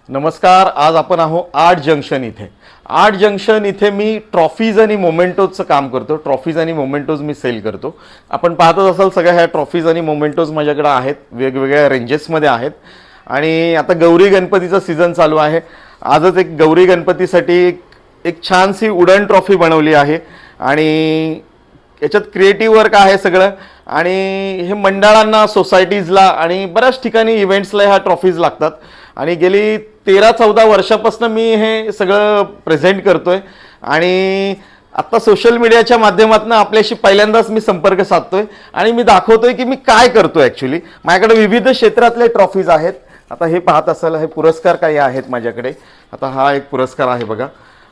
नमस्कार. आज आपण आर्ट जंक्शन इथे. आर्ट जंक्शन इथे मी ट्रॉफीज आणि मोमेंटोजचं काम करतो. ट्रॉफीज आणि मोमेंटोज मी सेल करतो. आपण पाहतच असाल सगळ्या ह्या ट्रॉफीज आणि मोमेंटोज माझ्याकडे आहेत, वेगवेगळ्या रेंजेसमध्ये आहेत. आणि आता गौरी गणपतीचा सीझन चालू आहे. आजच एक गौरी गणपतीसाठी एक छानशी वुडन ट्रॉफी बनवली आहे आणि याच्यात क्रिएटिव्ह वर्क आहे सगळं. आणि हे मंडळांना, सोसायटीजला आणि बऱ्याच ठिकाणी इव्हेंट्सला ह्या ट्रॉफीज लागतात. आणि गेली 13-14 वर्षापासून मी हे सगळं प्रेझेंट करतोय. आणि आत्ता सोशल मीडियाच्या माध्यमातून आपल्याशी पहिल्यांदाच मी संपर्क साधतोय आणि मी दाखवतोय की मी काय करतोय. ॲक्च्युली माझ्याकडे विविध क्षेत्रातले ट्रॉफीज आहेत. आता हे पाहत असाल, हे पुरस्कार काही आहेत माझ्याकडे. आता हा एक पुरस्कार आहे बघा.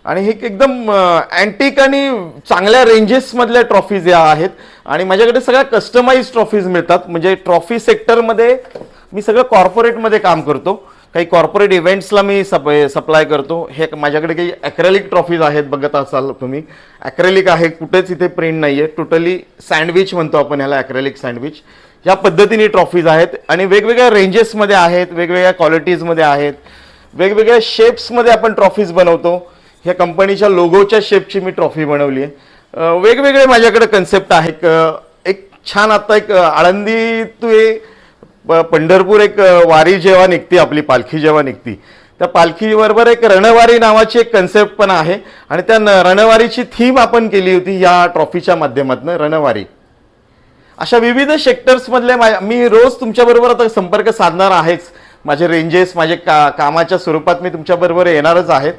आणि हे एकदम अँटिक आणि चांगल्या रेंजेसमधल्या ट्रॉफीज या आहेत. आणि माझ्याकडे सगळ्या कस्टमाइज ट्रॉफीज मिळतात. म्हणजे ट्रॉफी सेक्टरमध्ये मी सगळं कॉर्पोरेटमध्ये काम करतो. काही कॉर्पोरेट इव्हेंट्सला मी सप्लाय करतो. हे माझ्याकडे काही ॲक्रेलिक ट्रॉफीज आहेत, बघत असाल तुम्ही. ॲक्रेलिक आहे, कुठेच इथे प्रिंट नाही आहे. टोटली सँडविच म्हणतो आपण ह्याला, ॲक्रेलिक सँडविच. या पद्धतीने ट्रॉफीज आहेत आणि वेगवेगळ्या रेंजेसमध्ये आहेत, वेगवेगळ्या क्वालिटीजमध्ये आहेत, वेगवेगळ्या शेप्समध्ये आपण ट्रॉफीज बनवतो. ह्या कंपनीच्या लोगोच्या शेपची मी ट्रॉफी बनवली आहे. वेगवेगळे माझ्याकडे कन्सेप्ट आहेत. एक छान आता एक आळंदी पंढरपूर एक वारी जेव्हा निघते, आपली पालखी जेव्हा निघती, त्या पालखीबरोबर एक रणवारी नावाची एक कन्सेप्ट पण आहे. आणि त्या रणवारीची थीम आपण केली होती या ट्रॉफीच्या माध्यमातून, रणवारी. अशा विविध सेक्टर्समधले मी रोज तुमच्याबरोबर आता संपर्क साधणार आहेच. माझे रेंजेस, माझे कामाच्या स्वरूपात मी तुमच्याबरोबर येणारच आहेत.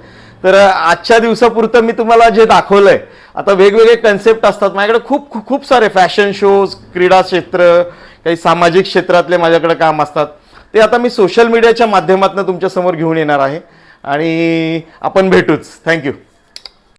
तर आजच्या दिवसापुरतं मी तुम्हाला जे दाखवलंय, आता वेगवेगळे कन्सेप्ट असतात माझ्याकडे. खूप खूप सारे फॅशन शोज, क्रीडा क्षेत्र, काही सामाजिक क्षेत्रातले माझ्याकडे काम असतात. ते आता मी सोशल मीडियाच्या माध्यमातून तुमच्यासमोर घेऊन येणार आहे आणि आपण भेटूच. थँक्यू.